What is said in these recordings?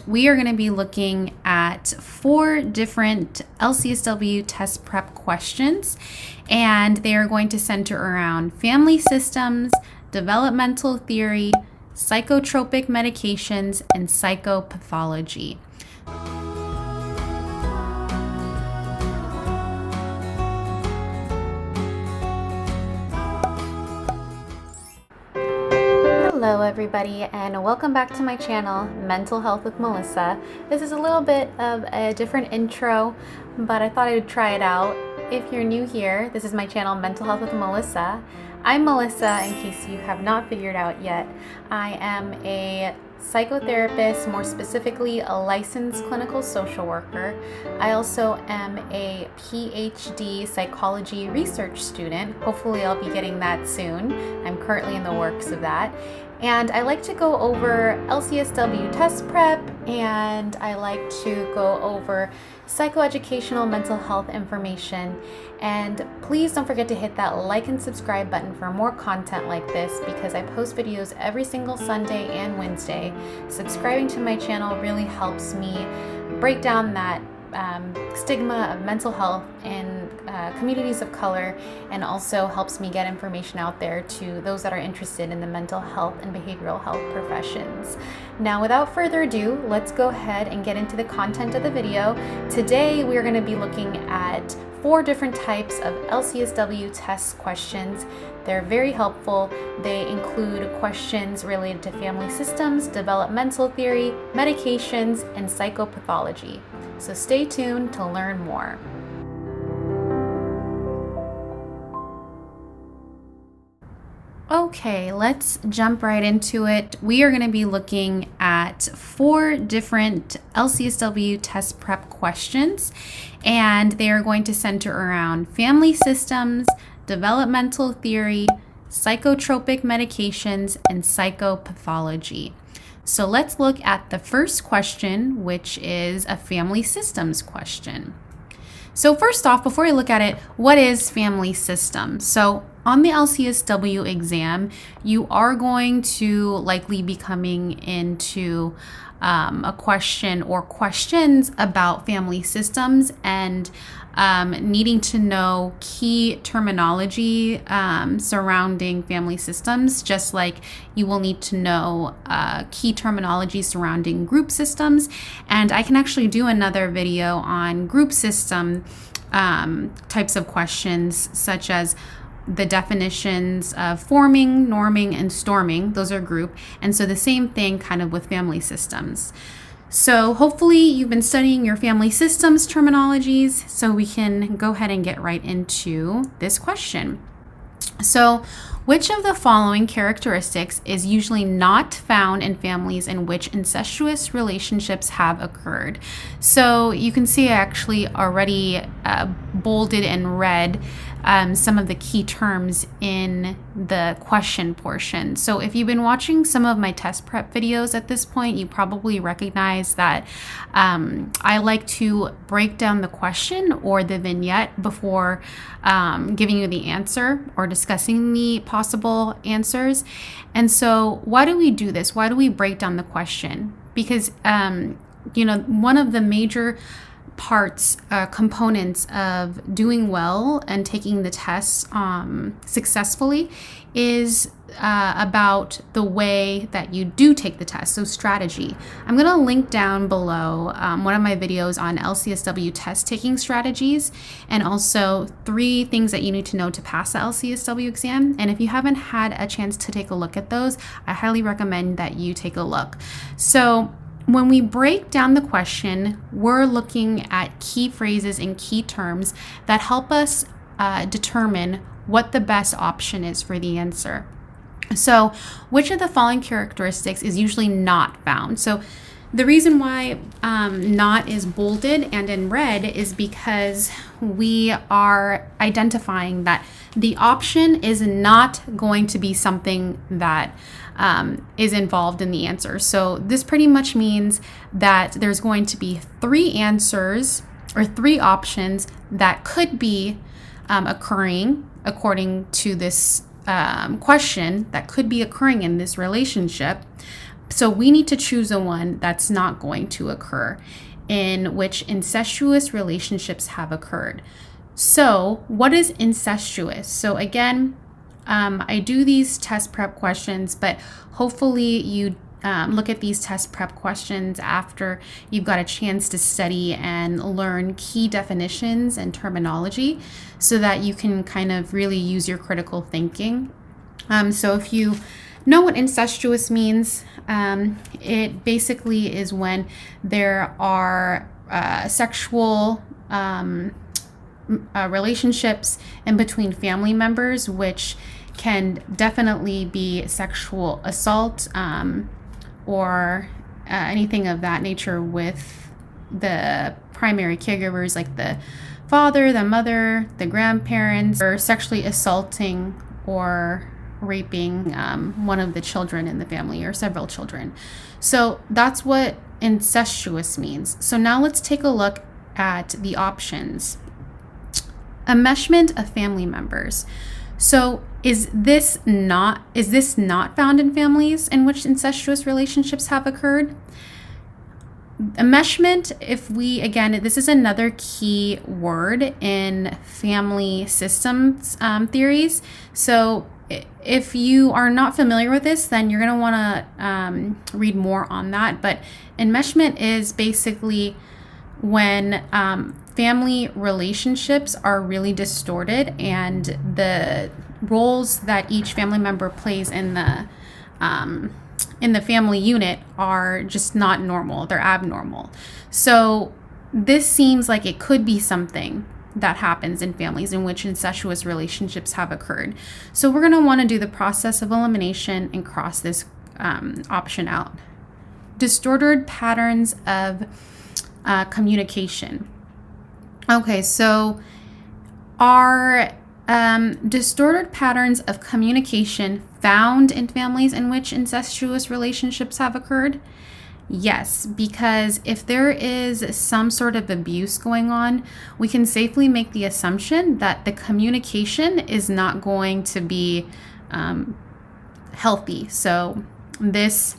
we are going to be looking at 4 different LCSW test prep questions, and they are going to center around family systems, developmental theory, psychotropic medications, and psychopathology. Hello everybody, and welcome back to my channel, Mental Health with Melissa. This is a little bit of a different intro, but I thought I would try it out. If you're new here, this is my channel, Mental Health with Melissa. I'm Melissa, in case you have not figured out yet. I am a psychotherapist, more specifically a licensed clinical social worker. I also am a PhD psychology research student. Hopefully I'll be getting that soon. I'm currently in the works of that. And I like to go over LCSW test prep, and I like to go over psychoeducational mental health information. And please don't forget to hit that like and subscribe button for more content like this, because I post videos every single Sunday and Wednesday. Subscribing to my channel really helps me break down that stigma of mental health in communities of color, and also helps me get information out there to those that are interested in the mental health and behavioral health professions. Now, without further ado, let's go ahead and get into the content of the video. Today, we're going to be looking at 4 different types of LCSW test questions. They're very helpful. They include questions related to family systems, developmental theory, medications, and psychopathology. So stay tuned to learn more. Okay, let's jump right into it. We are going to be looking at 4 different LCSW test prep questions, and they are going to center around family systems, developmental theory, psychotropic medications, and psychopathology. So let's look at the first question, which is a family systems question. So first off, before we look at it, what is family system? So on the LCSW exam, you are going to likely be coming into a question or questions about family systems, and needing to know key terminology surrounding family systems, just like you will need to know key terminology surrounding group systems. And I can actually do another video on group system types of questions, such as the definitions of forming, norming, and storming. Those are group. And so the same thing kind of with family systems. So hopefully you've been studying your family systems terminologies, so we can go ahead and get right into this question. So, which of the following characteristics is usually not found in families in which incestuous relationships have occurred? So you can see I actually already bolded and read some of the key terms in the question portion. So if you've been watching some of my test prep videos at this point, you probably recognize that I like to break down the question or the vignette before giving you the answer or discussing the possible answers. And so why do we do this? Why do we break down the question? Because, one of the major parts, components of doing well and taking the tests successfully is about the way that you do take the test, so strategy. I'm going to link down below one of my videos on LCSW test taking strategies, and also 3 things that you need to know to pass the LCSW exam. And if you haven't had a chance to take a look at those, I highly recommend that you take a look. So when we break down the question, we're looking at key phrases and key terms that help us determine what the best option is for the answer. So, which of the following characteristics is usually not found? So, the reason why not is bolded and in red is because we are identifying that the option is not going to be something that is involved in the answer. So this pretty much means that there's going to be 3 answers or 3 options that could be occurring according to this question, that could be occurring in this relationship. So we need to choose a one that's not going to occur, in which incestuous relationships have occurred. So what is incestuous? So again, I do these test prep questions, but hopefully you look at these test prep questions after you've got a chance to study and learn key definitions and terminology so that you can kind of really use your critical thinking. So if you know what incestuous means, it basically is when there are sexual relationships in between family members, which can definitely be sexual assault or anything of that nature with the primary caregivers, like the father, the mother, the grandparents, or sexually assaulting or raping one of the children in the family or several children. So that's what incestuous means. So now let's take a look at the options. Enmeshment of family members. So is this not found in families in which incestuous relationships have occurred? Enmeshment, this is another key word in family systems theories. So if you are not familiar with this, then you're going to want to read more on that. But enmeshment is basically when family relationships are really distorted and the roles that each family member plays in the family unit are just not normal. They're abnormal. So this seems like it could be something that happens in families in which incestuous relationships have occurred. So we're going to want to do the process of elimination and cross this option out. Distorted patterns of communication. Okay, so are distorted patterns of communication found in families in which incestuous relationships have occurred? Yes, because if there is some sort of abuse going on, we can safely make the assumption that the communication is not going to be healthy. So this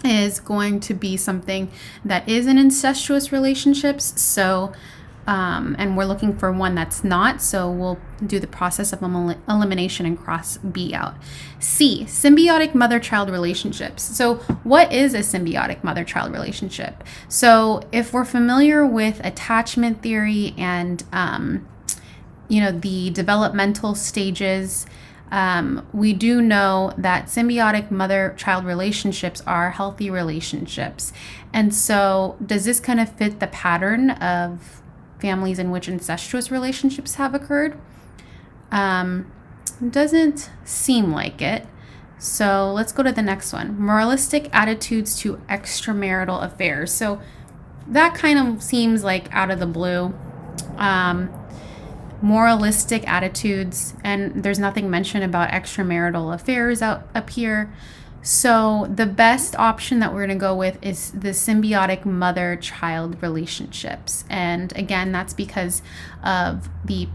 is going to be something that is in incestuous relationships. So and we're looking for one that's not, so we'll do the process of elimination and cross B out. C, symbiotic mother-child relationships. So what is a symbiotic mother-child relationship? So if we're familiar with attachment theory and the developmental stages, we do know that symbiotic mother-child relationships are healthy relationships. And so does this kind of fit the pattern of families in which incestuous relationships have occurred? Doesn't seem like it. So let's go to the next one. Moralistic attitudes to extramarital affairs. So that kind of seems like out of the blue. Moralistic attitudes, and there's nothing mentioned about extramarital affairs up here. So the best option that we're going to go with is the symbiotic mother-child relationships. And again, that's because of the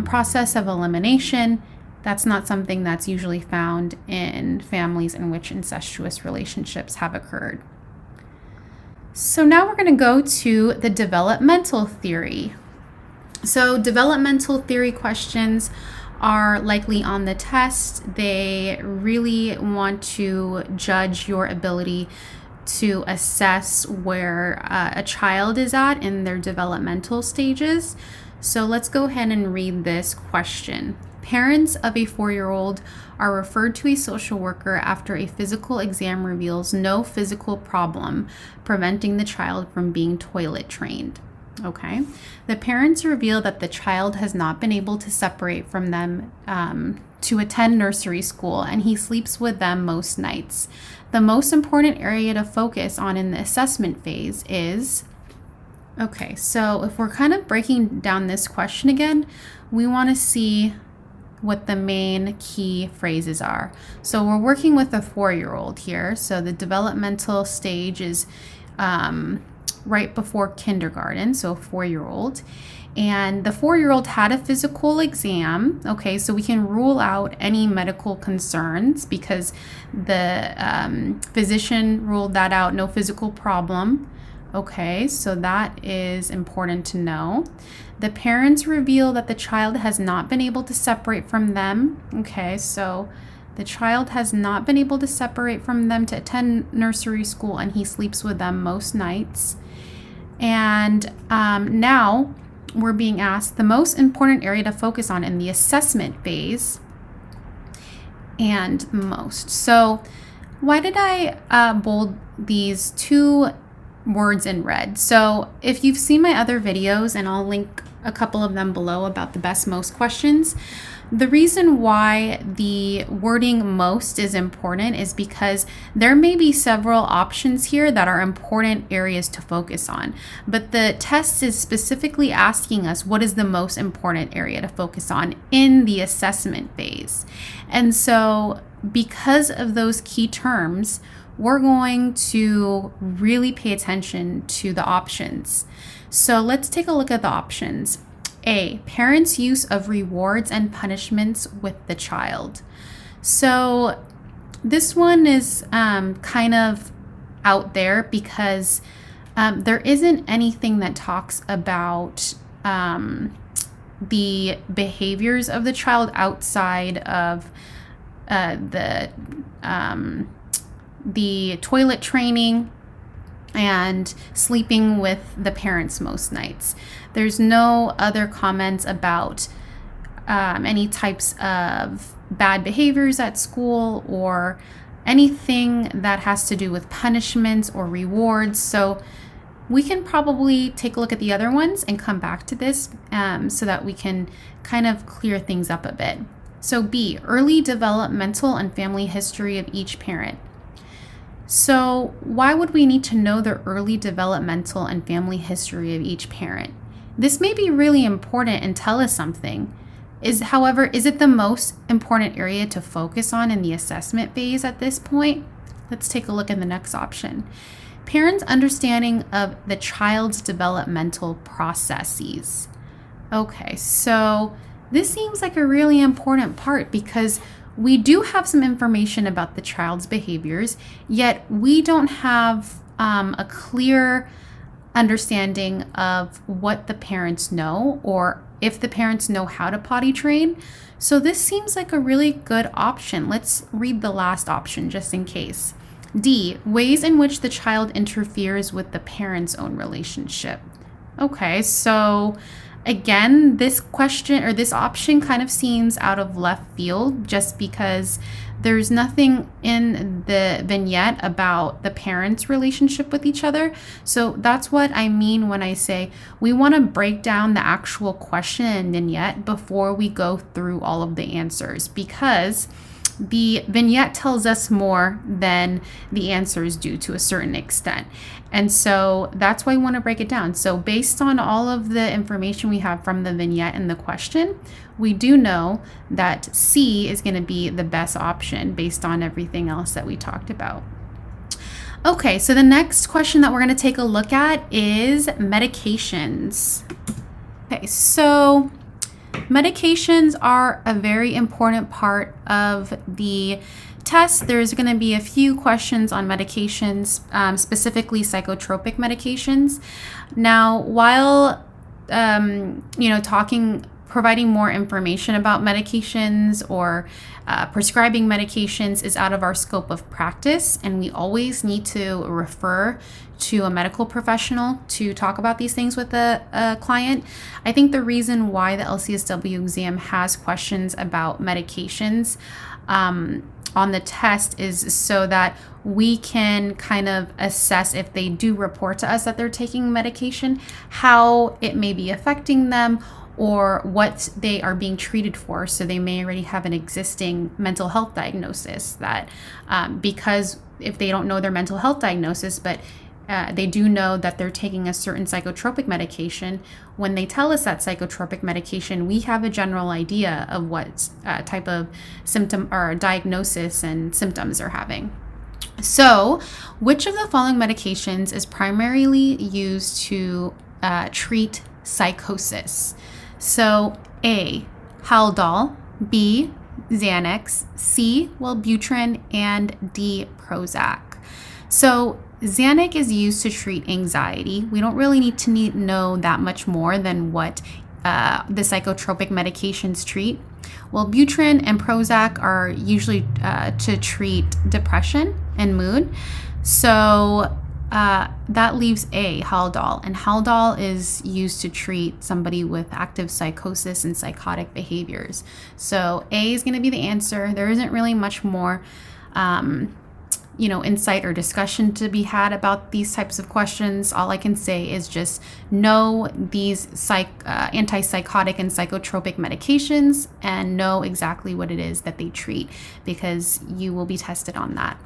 process of elimination. That's not something that's usually found in families in which incestuous relationships have occurred. So now we're going to go to the developmental theory. So developmental theory questions are likely on the test. They really want to judge your ability to assess where a child is at in their developmental stages. So let's go ahead and read this question. Parents of a 4-year-old are referred to a social worker after a physical exam reveals no physical problem preventing the child from being toilet trained. Okay. The parents reveal that the child has not been able to separate from them to attend nursery school, and he sleeps with them most nights. The most important area to focus on in the assessment phase is... Okay, so if we're kind of breaking down this question again, we want to see what the main key phrases are. So we're working with a 4-year-old here. So the developmental stage is right before kindergarten, so a 4-year-old. And the 4-year-old had a physical exam. Okay, so we can rule out any medical concerns because the physician ruled that out, no physical problem. Okay, so that is important to know. The parents reveal that the child has not been able to separate from them. Okay, so the child has not been able to separate from them to attend nursery school, and he sleeps with them most nights. And now we're being asked the most important area to focus on in the assessment phase and most. So why did I bold these two words in red? So if you've seen my other videos, and I'll link a couple of them below about the best most questions, the reason why the wording most is important is because there may be several options here that are important areas to focus on, but the test is specifically asking us what is the most important area to focus on in the assessment phase. And so because of those key terms, we're going to really pay attention to the options. So let's take a look at the options. A, parents' use of rewards and punishments with the child. So this one is kind of out there because there isn't anything that talks about the behaviors of the child outside of the toilet training and sleeping with the parents most nights. There's no other comments about any types of bad behaviors at school or anything that has to do with punishments or rewards. So we can probably take a look at the other ones and come back to this so that we can kind of clear things up a bit. So B, early developmental and family history of each parent. So why would we need to know the early developmental and family history of each parent? This may be really important and tell us something. However, is it the most important area to focus on in the assessment phase at this point? Let's take a look at the next option. Parents' understanding of the child's developmental processes. Okay, so this seems like a really important part because we do have some information about the child's behaviors, yet we don't have a clear understanding of what the parents know or if the parents know how to potty train. So this seems like a really good option. Let's read the last option just in case. D, ways in which the child interferes with the parents' own relationship. Okay, so again, this question or this option kind of seems out of left field just because there's nothing in the vignette about the parents' relationship with each other. So that's what I mean when I say we want to break down the actual question and vignette before we go through all of the answers, because the vignette tells us more than the answers do to a certain extent. And so that's why I want to break it down. So based on all of the information we have from the vignette and the question, we do know that C is going to be the best option based on everything else that we talked about. Okay, so the next question that we're going to take a look at is medications. Okay, so medications are a very important part of the test. There's going to be a few questions on medications, specifically psychotropic medications. Now, while providing more information about medications or prescribing medications is out of our scope of practice, and we always need to refer to a medical professional to talk about these things with a client. I think the reason why the LCSW exam has questions about medications on the test is so that we can kind of assess if they do report to us that they're taking medication, how it may be affecting them, or what they are being treated for. So they may already have an existing mental health diagnosis that because if they don't know their mental health diagnosis, but they do know that they're taking a certain psychotropic medication. When they tell us that psychotropic medication, we have a general idea of what type of symptom or diagnosis and symptoms they're having. So, which of the following medications is primarily used to treat psychosis? So, A, Haldol, B, Xanax, C, Wellbutrin, and D, Prozac. So, Xanax is used to treat anxiety. We don't really need to know that much more than what the psychotropic medications treat. Wellbutrin and Prozac are usually to treat depression and mood. So that leaves A, Haldol. And Haldol is used to treat somebody with active psychosis and psychotic behaviors. So A is going to be the answer. There isn't really much more insight or discussion to be had about these types of questions. All I can say is just know these antipsychotic and psychotropic medications and know exactly what it is that they treat, because you will be tested on that.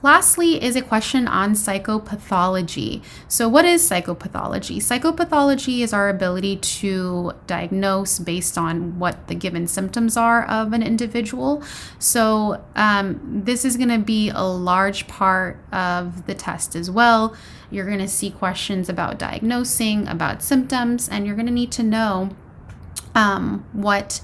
Lastly is a question on psychopathology. So what is psychopathology? Psychopathology is our ability to diagnose based on what the given symptoms are of an individual. So this is going to be a large part of the test as well. You're going to see questions about diagnosing, about symptoms, and you're going to need to know what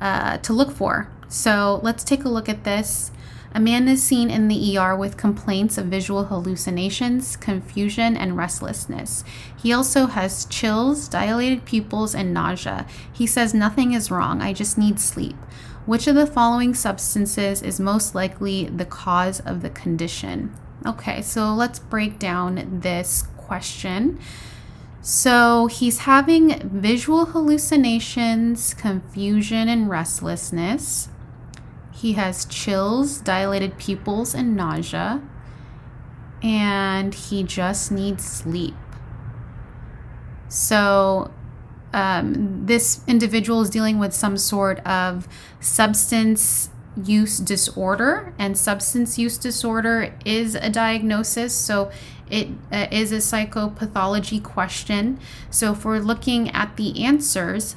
to look for. So let's take a look at this. A man is seen in the ER with complaints of visual hallucinations, confusion, and restlessness. He also has chills, dilated pupils, and nausea. He says nothing is wrong, I just need sleep. Which of the following substances is most likely the cause of the condition? Okay, so let's break down this question. So he's having visual hallucinations, confusion, and restlessness. He has chills, dilated pupils, and nausea, and he just needs sleep. So this individual is dealing with some sort of substance use disorder, and substance use disorder is a diagnosis. So it is a psychopathology question. So if we're looking at the answers,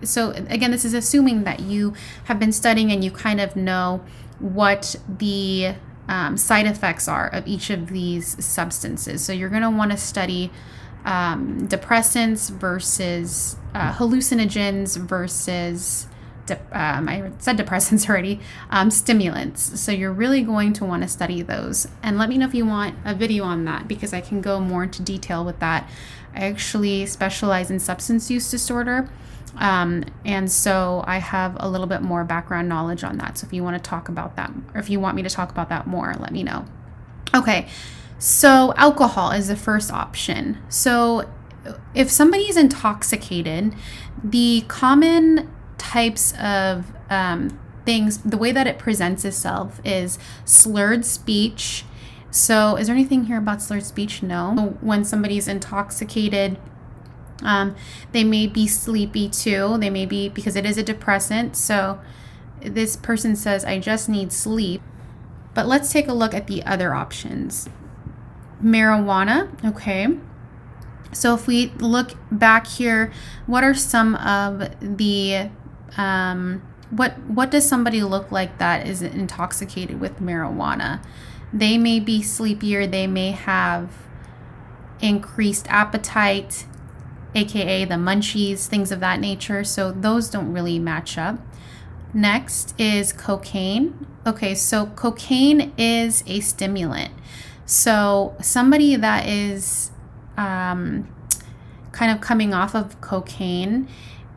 so again, this is assuming that you have been studying and you kind of know what the side effects are of each of these substances. So you're going to want to study depressants versus hallucinogens versus I said depressants already, stimulants. So you're really going to want to study those. And let me know if you want a video on that, because I can go more into detail with that. I actually specialize in substance use disorder. And so I have a little bit more background knowledge on that. So if you want to talk about that, or if you want me to talk about that more, let me know. Okay, so alcohol is the first option. So if somebody is intoxicated, the common types of things, the way that it presents itself is slurred speech. So is there anything here about slurred speech? No. When somebody's intoxicated, they may be sleepy too. They may be, because it is a depressant. So this person says, I just need sleep. But let's take a look at the other options. Marijuana, okay. So if we look back here, what are some of the what does somebody look like that is intoxicated with marijuana? They may be sleepier, they may have increased appetite, aka the munchies, things of that nature. So those don't really match up. Next is cocaine. Okay, so cocaine is a stimulant. So somebody that is kind of coming off of cocaine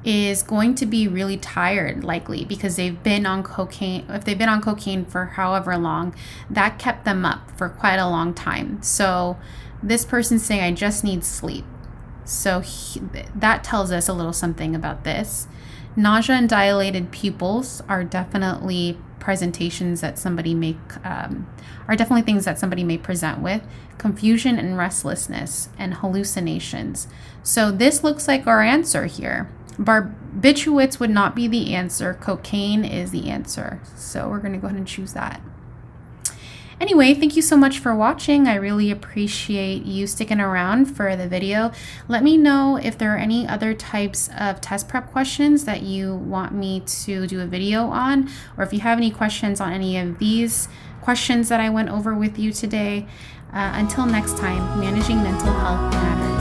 is going to be really tired, likely, because they've been on cocaine. If they've been on cocaine for however long, that kept them up for quite a long time. So this person's saying, I just need sleep. So that tells us a little something about this. Nausea and dilated pupils are definitely presentations that somebody may, are definitely things that somebody may present with. Confusion and restlessness and hallucinations. So this looks like our answer here. Barbiturates would not be the answer. Cocaine is the answer. So we're going to go ahead and choose that. Anyway, thank you so much for watching. I really appreciate you sticking around for the video. Let me know if there are any other types of test prep questions that you want me to do a video on, or if you have any questions on any of these questions that I went over with you today. Until next time, managing mental health matters.